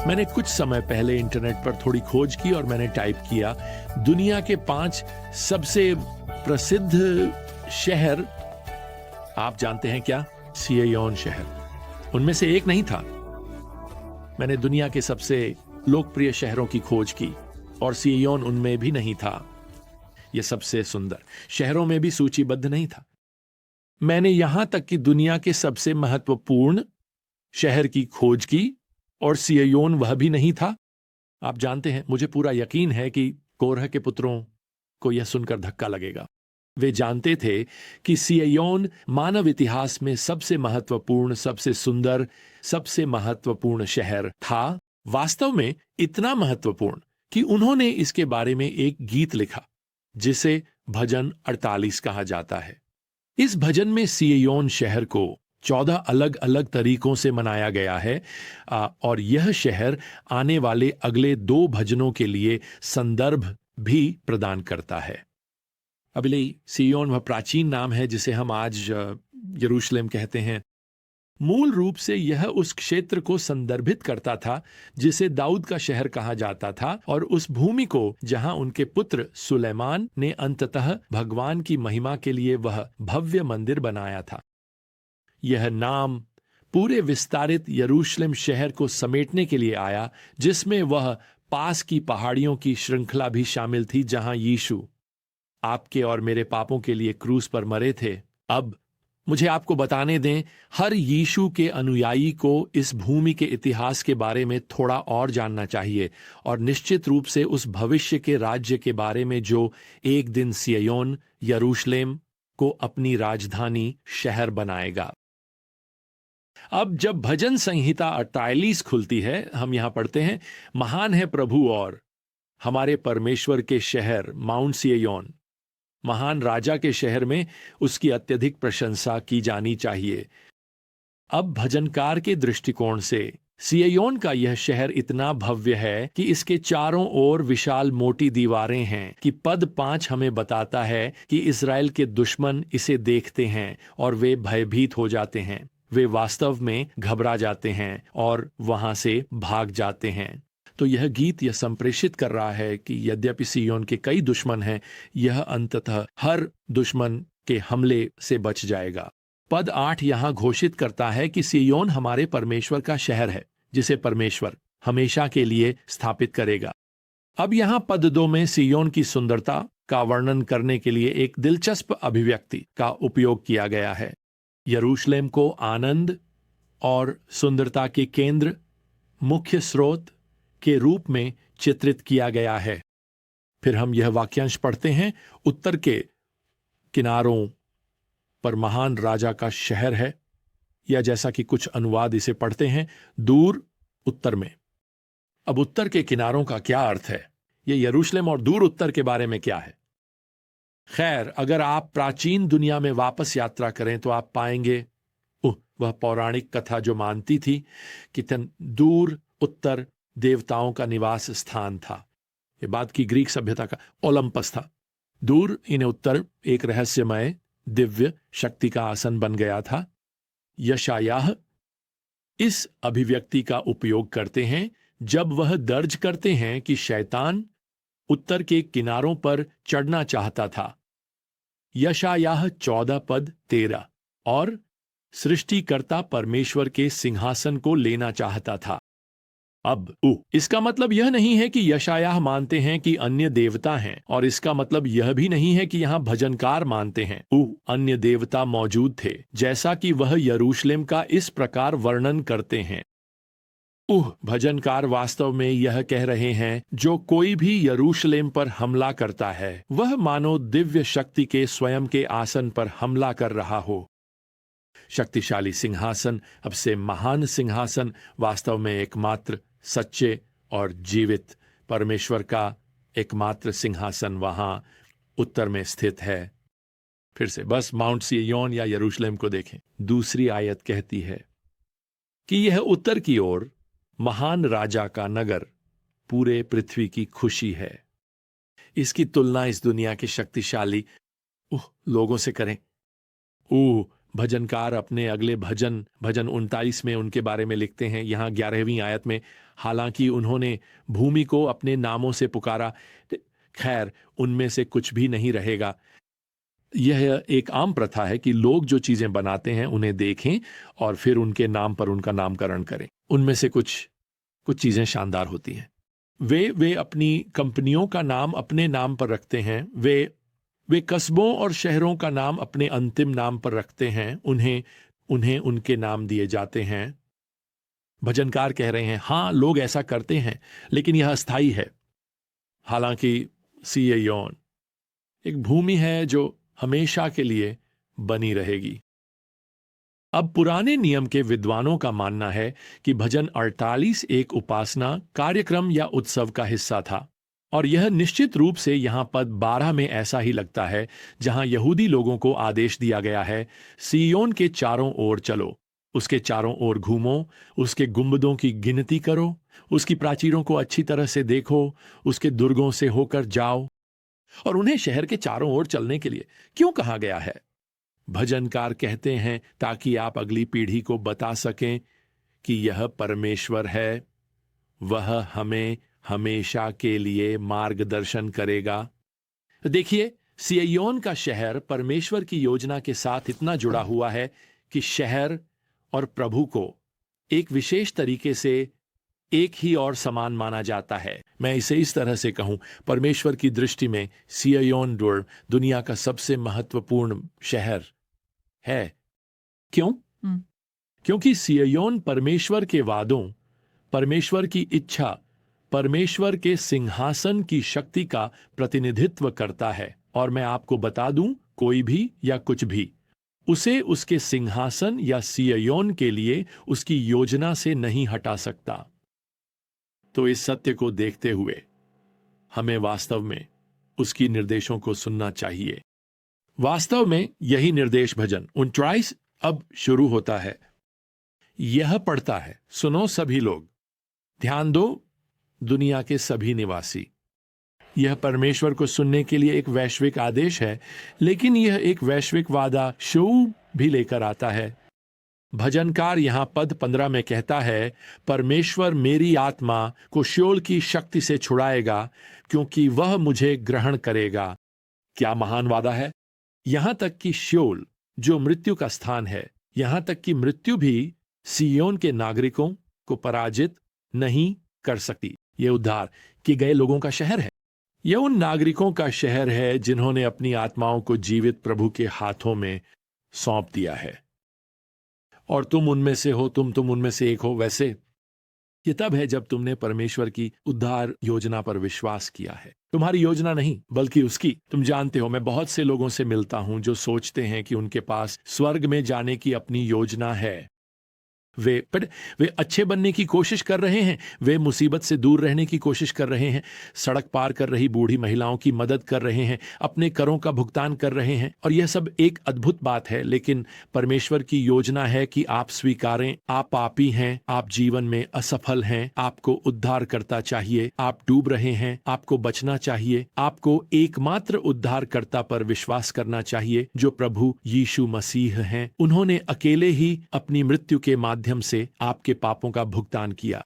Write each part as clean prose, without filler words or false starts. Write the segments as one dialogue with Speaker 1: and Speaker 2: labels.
Speaker 1: मैंने कुछ समय पहले इंटरनेट पर थोड़ी खोज की और मैंने टाइप किया दुनिया के 5 सबसे प्रसिद्ध शहर। आप जानते हैं क्या? सियोन शहर उनमें से एक नहीं था। मैंने दुनिया के सबसे लोकप्रिय शहरों की खोज की और सियोन उनमें भी नहीं था। यह सबसे सुंदर शहरों में भी सूचीबद्ध नहीं था। मैंने यहां तक कि दुनिया के सबसे महत्वपूर्ण शहर की खोज की और सियोन वह भी नहीं था। आप जानते हैं, मुझे पूरा यकीन है कि कोरह के पुत्रों को यह सुनकर धक्का लगेगा। वे जानते थे कि सियोन मानव इतिहास में सबसे महत्वपूर्ण, सबसे सुंदर, सबसे महत्वपूर्ण शहर था। वास्तव में इतना महत्वपूर्ण कि उन्होंने इसके बारे में एक गीत लिखा जिसे भजन 48 कहा जाता है। इस भजन में सियोन शहर को 14 अलग अलग तरीकों से मनाया गया है और यह शहर आने वाले अगले 2 भजनों के लिए संदर्भ भी प्रदान करता है। अबले सियोन वह प्राचीन नाम है जिसे हम आज यरूशलेम कहते हैं। मूल रूप से यह उस क्षेत्र को संदर्भित करता था जिसे दाऊद का शहर कहा जाता था और उस भूमि को जहां उनके पुत्र सुलेमान ने अंततः भगवान की महिमा के लिए वह भव्य मंदिर बनाया था। यह नाम पूरे विस्तारित यरूशलेम शहर को समेटने के लिए आया, जिसमें वह पास की पहाड़ियों की श्रृंखला भी शामिल थी जहां यीशु आपके और मेरे पापों के लिए क्रूस पर मरे थे। अब मुझे आपको बताने दें, हर यीशु के अनुयायी को इस भूमि के इतिहास के बारे में थोड़ा और जानना चाहिए और निश्चित रूप से उस भविष्य के राज्य के बारे में जो एक दिन सियोन यरूशलेम को अपनी राजधानी शहर बनाएगा। अब जब भजन संहिता 48 खुलती है, हम यहां पढ़ते हैं, महान है प्रभु और हमारे परमेश्वर के शहर माउंट सियोन। महान राजा के शहर में उसकी अत्यधिक प्रशंसा की जानी चाहिए। अब भजनकार के दृष्टिकोण से सियोन का यह शहर इतना भव्य है कि इसके चारों ओर विशाल मोटी दीवारें हैं कि पद 5 हमें बताता है कि इस्राएल के दुश्मन इसे देखते हैं और वे भयभीत हो जाते हैं। वे वास्तव में घबरा जाते हैं और वहां से भाग जाते हैं। तो यह गीत यह संप्रेषित कर रहा है कि यद्यपि सियोन के कई दुश्मन हैं, यह अंततः हर दुश्मन के हमले से बच जाएगा। पद 8 यहां घोषित करता है कि सियोन हमारे परमेश्वर का शहर है जिसे परमेश्वर हमेशा के लिए स्थापित करेगा। अब यहां पद 2 में सियोन की सुंदरता का वर्णन करने के लिए एक दिलचस्प अभिव्यक्ति का उपयोग किया गया है। यरूशलेम को आनंद और सुंदरता के केंद्र, मुख्य स्रोत के रूप में चित्रित किया गया है। फिर हम यह वाक्यांश पढ़ते हैं, उत्तर के किनारों पर महान राजा का शहर है, या जैसा कि कुछ अनुवाद इसे पढ़ते हैं, दूर उत्तर में। अब उत्तर के किनारों का क्या अर्थ है? यह यरूशलेम और दूर उत्तर के बारे में क्या है? खैर, अगर आप प्राचीन दुनिया में वापस यात्रा करें तो आप पाएंगे वह पौराणिक कथा जो मानती थी कि दूर उत्तर देवताओं का निवास स्थान था। यह बाद की ग्रीक सभ्यता का ओलंपस था। दूर इन्हें उत्तर एक रहस्यमय दिव्य शक्ति का आसन बन गया था। यशायाह इस अभिव्यक्ति का उपयोग करते हैं जब वह दर्ज करते हैं कि शैतान उत्तर के किनारों पर चढ़ना चाहता था। यशायाह 14 पद 13 और सृष्टिकर्ता परमेश्वर के सिंहासन को लेना चाहता था। अब इसका मतलब यह नहीं है कि यशायाह मानते हैं कि अन्य देवता हैं, और इसका मतलब यह भी नहीं है कि यहां भजनकार मानते हैं अन्य देवता मौजूद थे, जैसा कि वह यरूशलेम का इस प्रकार वर्णन करते हैं। भजनकार वास्तव में यह कह रहे हैं, जो कोई भी यरूशलेम पर हमला करता है वह मानो दिव्य शक्ति के स्वयं के आसन पर हमला कर रहा हो। शक्तिशाली सिंहासन, अब से महान सिंहासन, वास्तव में एकमात्र सच्चे और जीवित परमेश्वर का एकमात्र सिंहासन वहां उत्तर में स्थित है। फिर से बस माउंट सियोन या यरूशलेम को देखें। दूसरी आयत कहती है कि यह उत्तर की ओर महान राजा का नगर पूरे पृथ्वी की खुशी है। इसकी तुलना इस दुनिया के शक्तिशाली लोगों से करें। भजनकार अपने अगले भजन 39 में उनके बारे में लिखते हैं, यहाँ 11वीं आयत में, हालांकि उन्होंने भूमि को अपने नामों से पुकारा, खैर उनमें से कुछ भी नहीं रहेगा। यह एक आम प्रथा है कि लोग जो चीजें बनाते हैं उन्हें देखें और फिर उनके नाम पर उनका नामकरण करें। उनमें से कुछ चीजें शानदार होती हैं। वे अपनी कंपनियों का नाम अपने नाम पर रखते हैं। वे कस्बों और शहरों का नाम अपने अंतिम नाम पर रखते हैं। उन्हें उनके नाम दिए जाते हैं। भजनकार कह रहे हैं, हां लोग ऐसा करते हैं, लेकिन यह अस्थायी है। हालांकि सिय्योन एक भूमि है जो हमेशा के लिए बनी रहेगी। अब पुराने नियम के विद्वानों का मानना है कि भजन 48 एक उपासना कार्यक्रम या उत्सव का हिस्सा था, और यह निश्चित रूप से यहां पद 12 में ऐसा ही लगता है, जहां यहूदी लोगों को आदेश दिया गया है, सिय्योन के चारों ओर चलो, उसके चारों ओर घूमो, उसके गुंबदों की गिनती करो, उसकी प्राचीरों को अच्छी तरह से देखो, उसके दुर्गों से होकर जाओ। और उन्हें शहर के चारों ओर चलने के लिए क्यों कहा गया है? भजनकार कहते हैं ताकि आप अगली पीढ़ी को बता सकें कि यह परमेश्वर है, वह हमें हमेशा के लिए मार्गदर्शन करेगा। देखिए, सिय्योन का शहर परमेश्वर की योजना के साथ इतना जुड़ा हुआ है कि शहर और प्रभु को एक विशेष तरीके से एक ही और समान माना जाता है। मैं इसे इस तरह से कहूं, परमेश्वर की दृष्टि में सिय्योन दुनिया का सबसे महत्वपूर्ण शहर है। क्यों? क्योंकि सिय्योन परमेश्वर के वादों, परमेश्वर की इच्छा, परमेश्वर के सिंहासन की शक्ति का प्रतिनिधित्व करता है। और मैं आपको बता दूं, कोई भी या कुछ भी उसे उसके सिंहासन या सिय्योन के लिए उसकी योजना से नहीं हटा सकता। तो इस सत्य को देखते हुए हमें वास्तव में उसकी निर्देशों को सुनना चाहिए। वास्तव में यही निर्देश भजन 39 अब शुरू होता है। यह पढ़ता है, सुनो सभी लोग, ध्यान दो दुनिया के सभी निवासी। यह परमेश्वर को सुनने के लिए एक वैश्विक आदेश है, लेकिन यह एक वैश्विक वादा शो भी लेकर आता है। भजनकार यहां पद 15 में कहता है, परमेश्वर मेरी आत्मा को श्योल की शक्ति से छुड़ाएगा, क्योंकि वह मुझे ग्रहण करेगा। क्या महान वादा है! यहां तक कि श्योल, जो मृत्यु का स्थान है, यहां तक कि मृत्यु भी सिय्योन के नागरिकों को पराजित नहीं कर सकती। यह उद्धार किए गए लोगों का शहर है। यह उन नागरिकों का शहर है जिन्होंने अपनी आत्माओं को जीवित प्रभु के हाथों में सौंप दिया है। और तुम उनमें से हो, तुम उनमें से एक हो। वैसे ये तब है जब तुमने परमेश्वर की उद्धार योजना पर विश्वास किया है। तुम्हारी योजना नहीं, बल्कि उसकी। तुम जानते हो, मैं बहुत से लोगों से मिलता हूं जो सोचते हैं कि उनके पास स्वर्ग में जाने की अपनी योजना है। वे अच्छे बनने की कोशिश कर रहे हैं, वे मुसीबत से दूर रहने की कोशिश कर रहे हैं, सड़क पार कर रही बूढ़ी महिलाओं की मदद कर रहे हैं, अपने करों का भुगतान कर रहे हैं, और यह सब एक अद्भुत बात है। लेकिन परमेश्वर की योजना है कि आप स्वीकारें, आप पापी हैं, आप जीवन में असफल हैं, आपको उद्धार करता चाहिए, आप डूब रहे हैं, आपको बचना चाहिए, आपको एकमात्र उद्धारकर्ता पर विश्वास करना चाहिए, जो प्रभु यीशु मसीह हैं। उन्होंने अकेले ही अपनी मृत्यु के माध्यम से आपके पापों का भुगतान किया।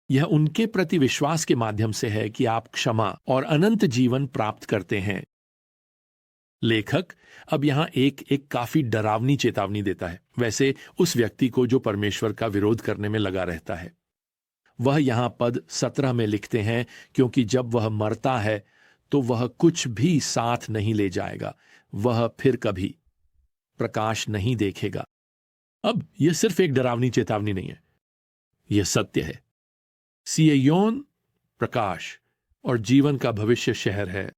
Speaker 1: यह उनके प्रति विश्वास के माध्यम से है कि आप क्षमा और अनंत जीवन प्राप्त करते हैं। लेखक अब यहां एक काफी डरावनी चेतावनी देता है, वैसे उस व्यक्ति को जो परमेश्वर का विरोध करने में लगा रहता है। वह यहां पद 17 में लिखते हैं, क्योंकि जब वह मरता है तो वह कुछ भी साथ नहीं ले जाएगा, वह फिर कभी प्रकाश नहीं देखेगा। अब यह सिर्फ एक डरावनी चेतावनी नहीं है, यह सत्य है। सिय्योन प्रकाश और जीवन का भविष्य शहर है।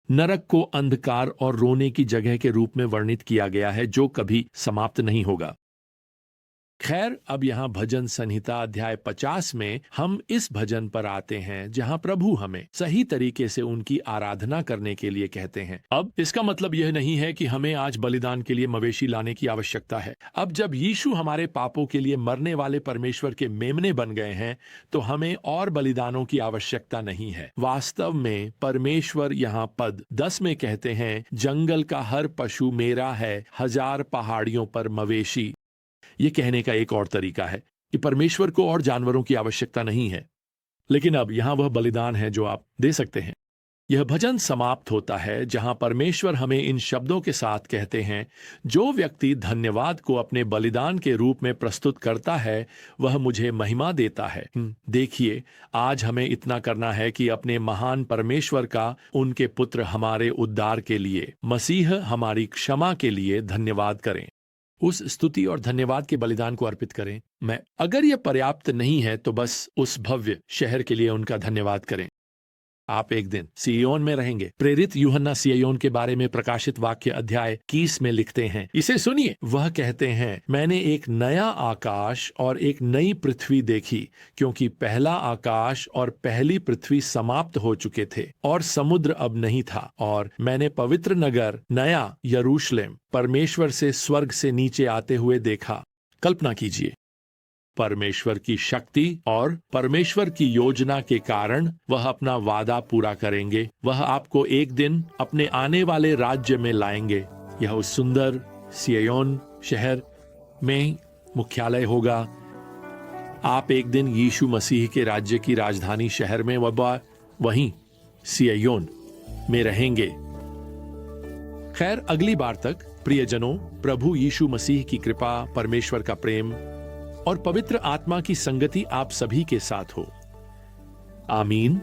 Speaker 1: नरक को अंधकार और रोने की जगह के रूप में वर्णित किया गया है, जो कभी समाप्त नहीं होगा। खैर, अब यहाँ भजन संहिता अध्याय 50 में हम इस भजन पर आते हैं जहाँ प्रभु हमें सही तरीके से उनकी आराधना करने के लिए कहते हैं। अब इसका मतलब यह नहीं है कि हमें आज बलिदान के लिए मवेशी लाने की आवश्यकता है। अब जब यीशु हमारे पापों के लिए मरने वाले परमेश्वर के मेमने बन गए हैं तो हमें और बलिदानों की आवश्यकता नहीं है। वास्तव में परमेश्वर यहाँ पद 10 में कहते हैं, जंगल का हर पशु मेरा है, 1000 पहाड़ियों पर मवेशी। ये कहने का एक और तरीका है कि परमेश्वर को और जानवरों की आवश्यकता नहीं है, लेकिन अब यहां वह बलिदान है जो आप दे सकते हैं। यह भजन समाप्त होता है जहां परमेश्वर हमें इन शब्दों के साथ कहते हैं, जो व्यक्ति धन्यवाद को अपने बलिदान के रूप में प्रस्तुत करता है वह मुझे महिमा देता है। देखिए, आज हमें इतना करना है कि अपने महान परमेश्वर का उनके पुत्र हमारे उद्धार के लिए, मसीह हमारी क्षमा के लिए धन्यवाद करें, उस स्तुति और धन्यवाद के बलिदान को अर्पित करें। अगर यह पर्याप्त नहीं है तो बस उस भव्य शहर के लिए उनका धन्यवाद करें। आप एक दिन सिय्योन में रहेंगे। प्रेरित यूहन्ना सिय्योन के बारे में प्रकाशित वाक्य अध्याय 21 में लिखते हैं, इसे सुनिए। वह कहते हैं, मैंने एक नया आकाश और एक नई पृथ्वी देखी, क्योंकि पहला आकाश और पहली पृथ्वी समाप्त हो चुके थे और समुद्र अब नहीं था। और मैंने पवित्र नगर नया यरूशलेम परमेश्वर से स्वर्ग से नीचे आते हुए देखा। कल्पना कीजिए, परमेश्वर की शक्ति और परमेश्वर की योजना के कारण वह अपना वादा पूरा करेंगे। वह आपको एक दिन अपने आने वाले राज्य में लाएंगे। यह उस सुंदर सिय्योन शहर में मुख्यालय होगा। आप एक दिन यीशु मसीह के राज्य की राजधानी शहर में वहीं सिय्योन में रहेंगे। खैर, अगली बार तक प्रियजनों, प्रभु यीशु मसीह की कृपा, परमेश्वर का प्रेम और पवित्र आत्मा की संगति आप सभी के साथ हो। आमीन।